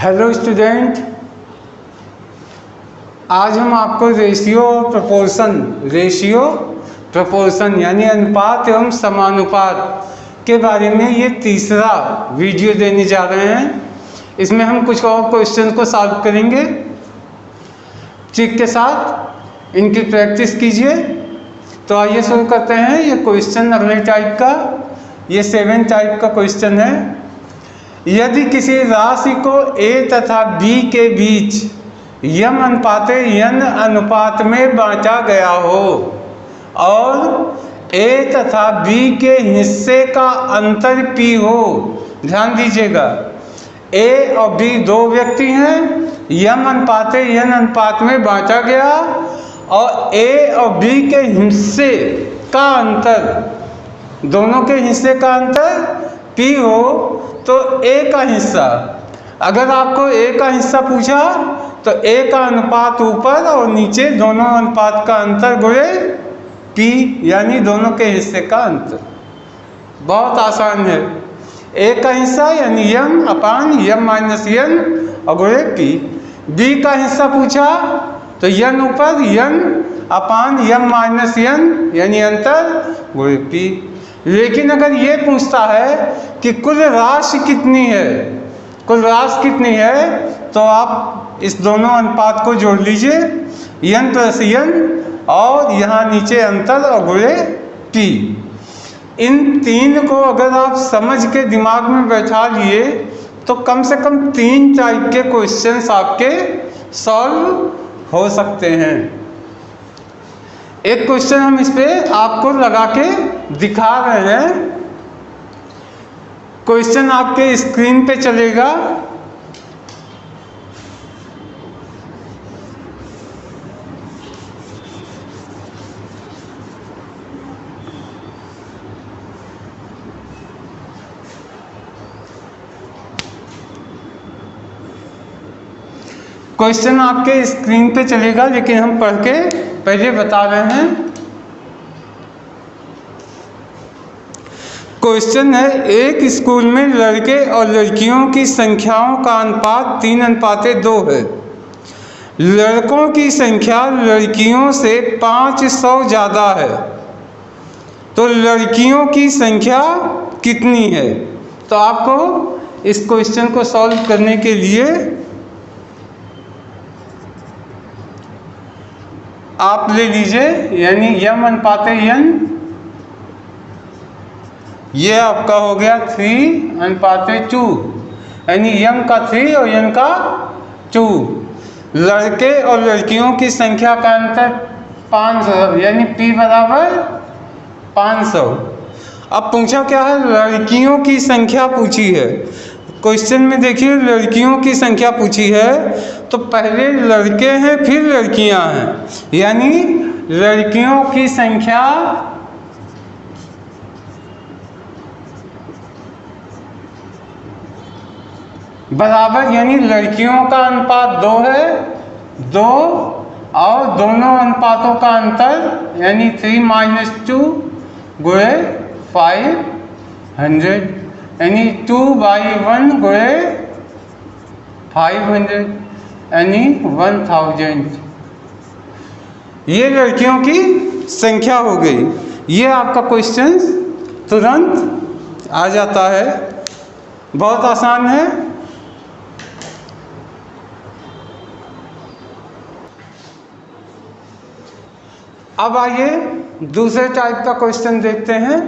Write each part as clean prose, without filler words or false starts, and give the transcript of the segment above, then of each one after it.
Hello student, आज हम आपको रेशियो प्रपोर्शन यानी अनुपात एवं समानुपात के बारे में ये तीसरा वीडियो देने जा रहे हैं। इसमें हम कुछ और क्वेश्चन को सॉल्व करेंगे। ट्रिक के साथ इनकी प्रैक्टिस कीजिए। तो आइए शुरू करते हैं। ये क्वेश्चन अगले टाइप का, ये 7 टाइप का क्वेश्चन है। यदि किसी राशि को a तथा b के बीच यम अनुपाते n अनुपात में बांटा गया हो और a तथा b के हिस्से का अंतर p हो, ध्यान दीजिएगा, a और b दो व्यक्ति हैं, यम अनुपाते n अनुपात में बांटा गया और a और b के हिस्से का अंतर, दोनों के हिस्से का अंतर p हो, तो a का हिस्सा, अगर आपको a का हिस्सा पूछा तो a का अनुपात ऊपर और नीचे दोनों अनुपात का अंतर गुणे p, यानी दोनों के हिस्से का अंतर। बहुत आसान है। a का हिस्सा यानी m अपान m माइनस n और गुणे p। b का हिस्सा पूछा तो n ऊपर n अपान m माइनस n यानी अंतर गुणे p। लेकिन अगर ये पूछता है कि कुल राशि कितनी है, तो आप इस दोनों अनुपात को जोड़ लीजिए, n प्लस n और यहाँ नीचे अंतर और गुणे p। इन तीन को अगर आप समझ के दिमाग में बैठा लिए तो कम से कम 3 टाइप के क्वेश्चंस आपके सॉल्व हो सकते हैं। एक क्वेश्चन हम इस पे आपको लगा के दिखा रहे हैं। क्वेश्चन आपके स्क्रीन पे चलेगा। क्वेश्चन आपके स्क्रीन पे चलेगा, लेकिन हम पढ़ के पहले बता रहे हैं। क्वेश्चन है, एक स्कूल में लड़के और लड़कियों की संख्याओं का अनुपात 3:2 है। लड़कों की संख्या लड़कियों से 500 ज़्यादा है, तो लड़कियों की संख्या कितनी है? तो आपको इस क्वेश्चन को सॉल्व करने के लिए आप ले लीजिए, यानी m अनुपाते n, ये आपका हो गया 3:2, यानी m का 3 और n का 2। लड़के और लड़कियों की संख्या का अंतर 500, यानी p बराबर 500। अब पूछा क्या है? लड़कियों की संख्या पूछी है। क्वेश्चन में देखिए, लड़कियों की संख्या पूछी है, तो पहले लड़के हैं फिर लड़कियां हैं, यानी लड़कियों की संख्या बराबर, यानी लड़कियों का अनुपात 2 है, 2 और दोनों अनुपातों का अंतर यानी 3-2 गुणे 500, यानी 2/1 गुणे 500 यानी 1000। ये लड़कियों की संख्या हो गई। ये आपका क्वेश्चन तुरंत आ जाता है, बहुत आसान है। अब आइए दूसरे टाइप का क्वेश्चन देखते हैं।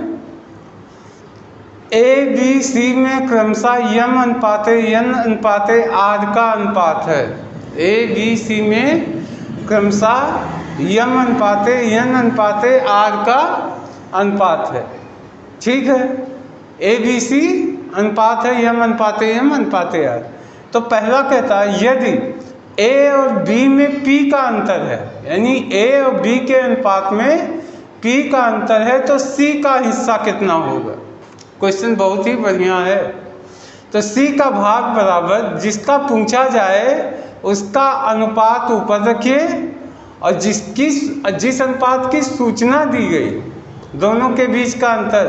a b c में क्रमशः m अनुपाते n अनुपाते r का अनुपात है। a b c में क्रमशः m अनुपाते n अनुपाते r का अनुपात है। ठीक है, a b c अनुपात है m अनुपाते m अनुपाते r। तो पहला कहता है, यदि a और b में p का अंतर है, यानी a और b के अनुपात में p का अंतर है, तो c का हिस्सा कितना होगा? क्वेश्चन बहुत ही बढ़िया है। तो c का भाग बराबर, जिसका पूछा जाए उसका अनुपात ऊपर रखिए और जिस अनुपात की सूचना दी गई, दोनों के बीच का अंतर,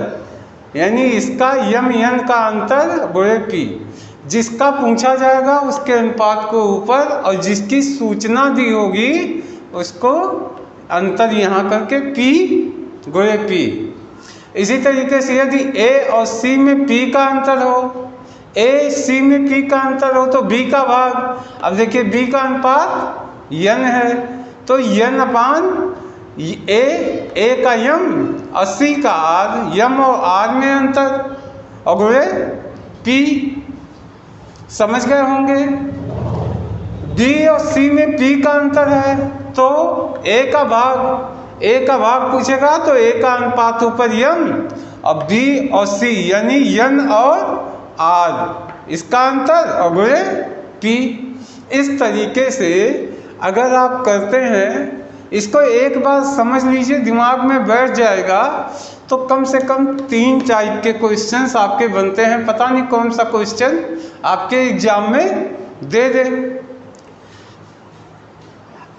यानी इसका m n का अंतर गुणे p। जिसका पूछा जाएगा उसके अनुपात को ऊपर और जिसकी सूचना दी होगी उसको अंतर यहाँ करके P गुणे P। इसी तरीके से यदि A और C में P का अंतर हो, A C में P का अंतर हो तो B का भाग। अब देखिए B का अनुपात N है तो N अपान A का M और C का R, M और R में अंतर और गुणे P। समझ गए होंगे। B और C में P का अंतर है तो A का भाग पूछेगा तो A का अनुपात ऊपर M और B और C यानी N और R इसका अंतर और गुणे P। इस तरीके से अगर आप करते हैं, इसको एक बार समझ लीजिए, दिमाग में बैठ जाएगा तो कम से कम 3 टाइप के क्वेश्चंस आपके बनते हैं। पता नहीं कौन सा क्वेश्चन आपके एग्जाम में दे दे।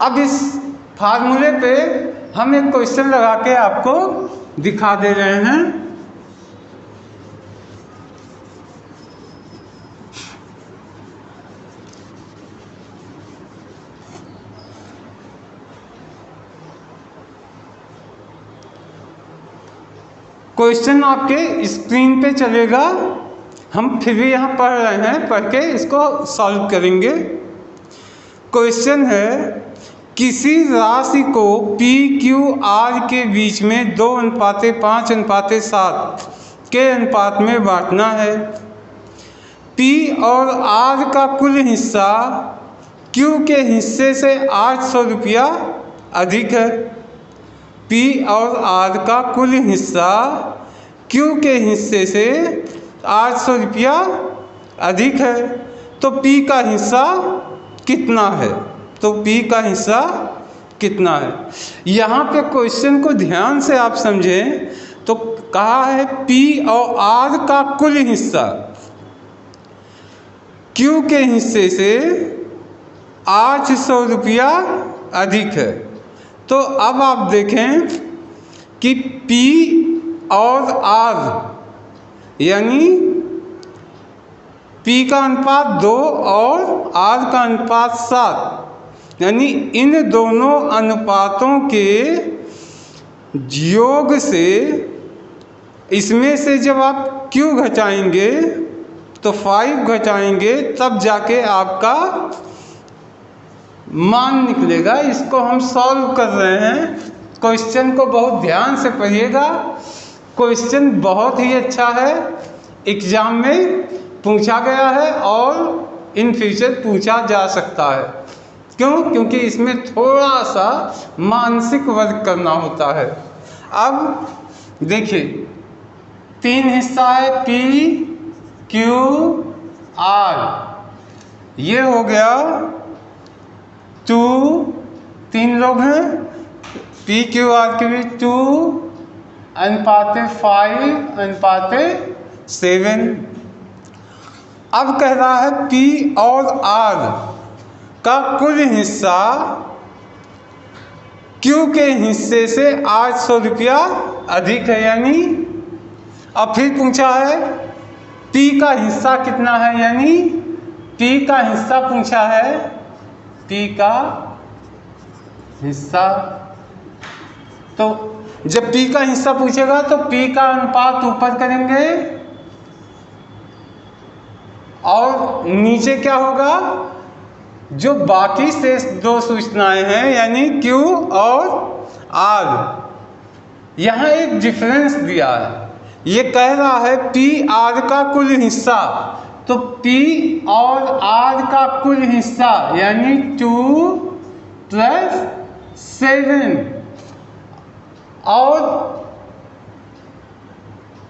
अब इस फार्मूले पे हम एक क्वेश्चन लगा के आपको दिखा दे रहे हैं। क्वेश्चन आपके स्क्रीन पे चलेगा, हम फिर भी यहाँ पढ़ रहे हैं, पढ़ के इसको सॉल्व करेंगे। क्वेश्चन है किसी राशि को P Q R के बीच में 2:5:7 के अनुपात में बांटना है। P और R का कुल हिस्सा Q के हिस्से से 800 रुपया अधिक है। P और R का कुल हिस्सा Q के हिस्से से 800 रुपया अधिक है तो P का हिस्सा कितना है? तो P का हिस्सा कितना है? यहाँ पे क्वेश्चन को ध्यान से आप समझें तो कहा है P और R का कुल हिस्सा Q के हिस्से से 800 रुपया अधिक है। तो अब आप देखें कि P और R यानी P का अनुपात 2 और R का अनुपात 7, यानी इन दोनों अनुपातों के योग से इसमें से जब आप Q घटाएंगे तो 5 घटाएंगे तब जाके आपका मान निकलेगा। इसको हम सॉल्व कर रहे हैं। क्वेश्चन को बहुत ध्यान से पढ़िएगा। क्वेश्चन बहुत ही अच्छा है, एग्जाम में पूछा गया है और इन फ्यूचर पूछा जा सकता है। क्यों? क्योंकि इसमें थोड़ा सा मानसिक वर्क करना होता है। अब देखिए 3 हिस्सा है P Q R, ये हो गया 2, 3 लोग हैं, P Q R के भी 2 अनुपात 5 अनुपात 7। अब कह रहा है P और R का कुल हिस्सा Q के हिस्से से 800 रुपया अधिक है, यानी अब फिर पूछा है P का हिस्सा कितना है, यानी P का हिस्सा पूछा है, P का हिस्सा। तो जब P का हिस्सा पूछेगा तो P का अनुपात ऊपर करेंगे और नीचे क्या होगा, जो बाकी शेष 2 सूचनाएं हैं यानी Q और R, यहाँ एक डिफरेंस दिया है। ये कह रहा है P R का कुल हिस्सा, तो P और R का कुल हिस्सा यानी 2 + 7 और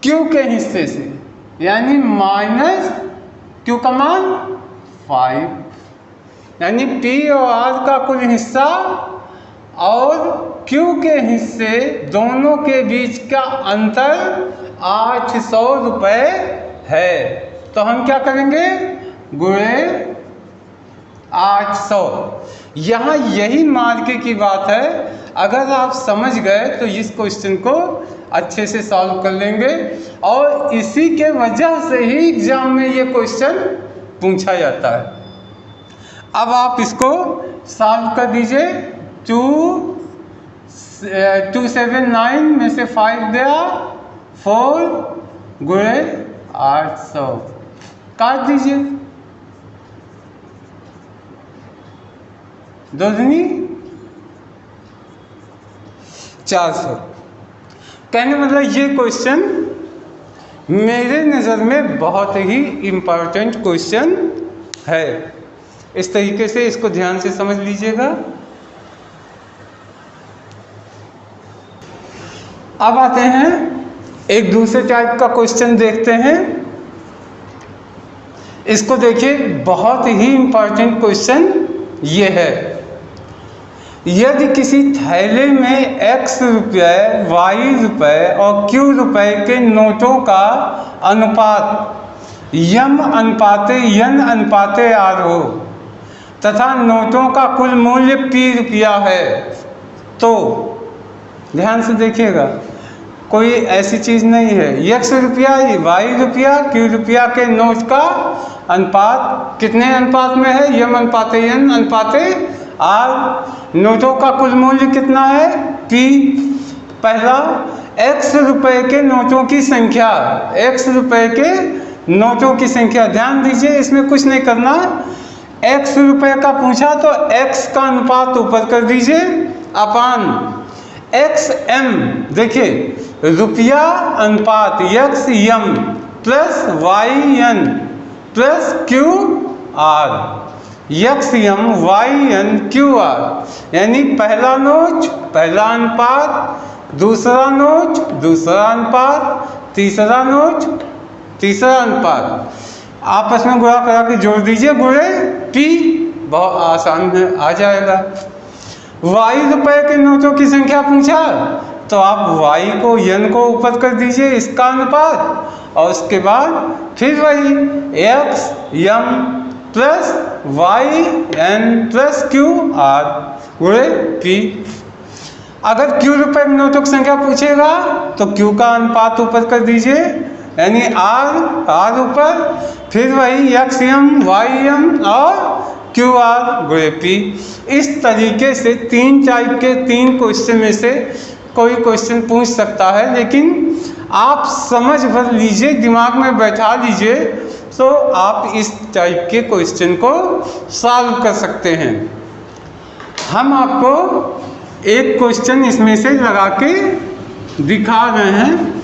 Q के हिस्से से यानी -Q का मान 5, यानी P और R का कुल हिस्सा और Q के हिस्से दोनों के बीच का अंतर 800 रुपये है। तो हम क्या करेंगे, गुणे 800। यहाँ यही मार्के की बात है। अगर आप समझ गए तो इस क्वेश्चन को अच्छे से सॉल्व कर लेंगे और इसी के वजह से ही एग्जाम में ये क्वेश्चन पूछा जाता है। अब आप इसको सॉल्व कर दीजिए। 279 में से 5 गया, 4 गुणे 800 काट दीजिए। 2 दूनी 400। कहने मतलब ये क्वेश्चन मेरे नज़र में बहुत ही इम्पोर्टेंट क्वेश्चन है। इस तरीके से इसको ध्यान से समझ लीजिएगा। अब आते हैं एक दूसरे टाइप का क्वेश्चन देखते हैं। इसको देखिए, बहुत ही इम्पोर्टेंट क्वेश्चन ये है। यदि किसी थैले में x रुपये, y रुपये और q रुपये के नोटों का अनुपात यम अनुपाते n अनुपाते r हो तथा नोटों का कुल मूल्य p रुपया है, तो ध्यान से देखिएगा, कोई ऐसी चीज़ नहीं है। x रुपया, y रुपया, q रुपया के नोट का अनुपात कितने अनुपात में है? यम अनुपाते n अनुपाते r। नोटों का कुल मूल्य कितना है? p। पहला, x रुपए के नोटों की संख्या, x रुपए के नोटों की संख्या। ध्यान दीजिए, इसमें कुछ नहीं करना। x रुपए का पूछा तो x का अनुपात ऊपर कर दीजिए अपान xm। देखिए, रुपया अनुपात x m plus y n plus q r, x m y n q r। यानी पहला नोट पहला अनुपात, दूसरा नोट दूसरा अनुपात, तीसरा नोट तीसरा अनुपात। आपस में गुणा करा के जोड़ दीजिए, गुणे p। बहुत आसान है, आ जाएगा। y रुपए के नोटों की संख्या पूछा तो आप y को n को ऊपर कर दीजिए, इसका अनुपात, और उसके बाद फिर वही x m plus y n plus q r गुणे p। अगर q रुपए के नोटों की संख्या पूछेगा तो q का अनुपात ऊपर कर दीजिए, यानी r ऊपर, फिर वही x m y m और q r गुणे p। इस तरीके से 3 टाइप के 3 क्वेश्चन में से कोई क्वेश्चन पूछ सकता है, लेकिन आप समझ भर लीजिए, दिमाग में बैठा लीजिए, तो आप इस टाइप के क्वेश्चन को सॉल्व कर सकते हैं। हम आपको एक क्वेश्चन इसमें से लगा के दिखा रहे हैं।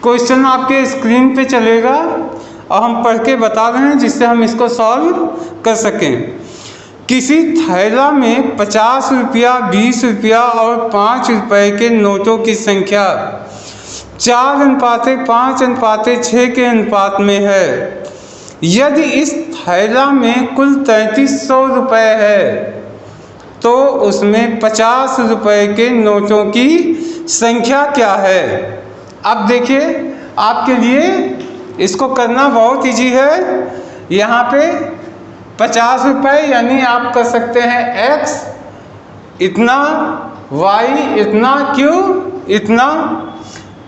क्वेश्चन आपके स्क्रीन पे चलेगा और हम पढ़ के बता रहे हैं, जिससे हम इसको सॉल्व कर सकें। किसी थैला में 50 रुपया, 20 रुपया और 5 रुपए के नोटों की संख्या 4:5:6 के अनुपात में है। यदि इस थैला में कुल 3300 रुपये है तो उसमें 50 रुपए के नोटों की संख्या क्या है? अब देखिए, आपके लिए इसको करना बहुत इजी है। यहाँ पे 50 रुपये यानी आप कर सकते हैं x इतना, y इतना, q इतना,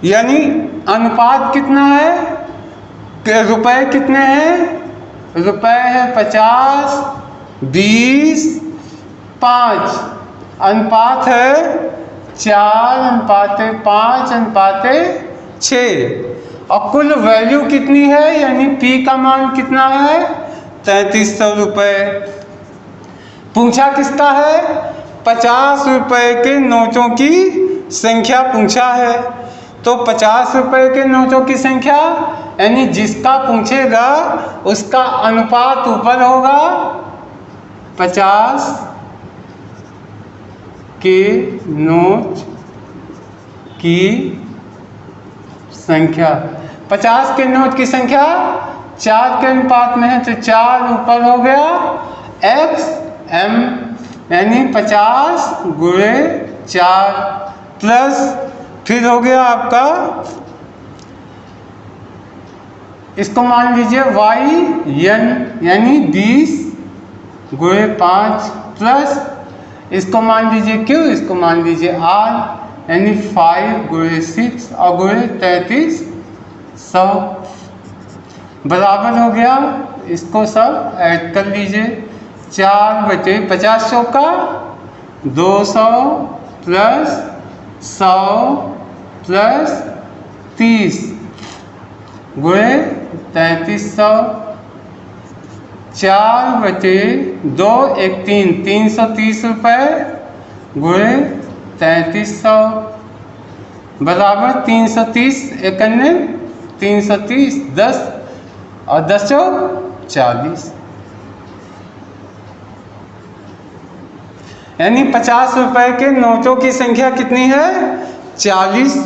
यानी अनुपात कितना है? रुपए कितने हैं? रुपए है 50, 20, 5। अनुपात है 4:5:6। और कुल वैल्यू कितनी है, यानी p का मान कितना है? 3300 रुपये। पूछा किसका है? 50 रुपए के नोटों की संख्या पूछा है। तो 50 रुपए के नोटों की संख्या, यानी जिसका पूछेगा उसका अनुपात ऊपर होगा 50 के नोट की संख्या। 50 के नोट की संख्या 4 के अनुपात में है, तो 4 ऊपर हो गया x m, यानी 50 गुणे 4 प्लस, फिर हो गया आपका, इसको मान लीजिए y n, यानी 20 गुणे 5 प्लस इसको मान लीजिए Q, इसको मान लीजिए R, यानी 5 गुणे 6 और गुणे 3300 बराबर हो गया। इसको सब ऐड कर लीजिए। 4/50 चौका 200 प्लस 100 प्लस 30 गुणे 3300। 4/2 1 3 330 रुपये गुणे 3300 बराबर 330 1 330 10 और 10 40, यानी 50 रुपए के नोटों की संख्या कितनी है? 40।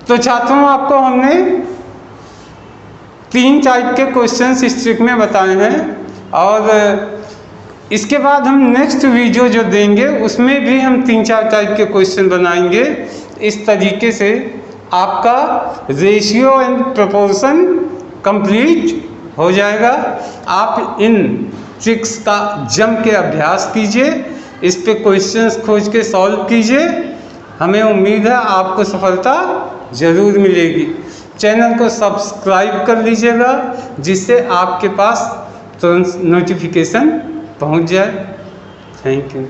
तो छात्रों, आपको हमने 3 टाइप के क्वेश्चंस इस ट्रिक में बताए हैं, और इसके बाद हम नेक्स्ट वीडियो जो देंगे उसमें भी हम 3-4 टाइप के क्वेश्चन बनाएंगे। इस तरीके से आपका रेशियो एंड प्रोपोर्शन कंप्लीट हो जाएगा। आप इन ट्रिक्स का जम के अभ्यास कीजिए, इस पे क्वेश्चंस खोज के सॉल्व कीजिए। हमें उम्मीद है आपको सफलता ज़रूर मिलेगी। चैनल को सब्सक्राइब कर लीजिएगा, जिससे आपके पास तुरंत नोटिफिकेशन पहुंच जाए। Thank you.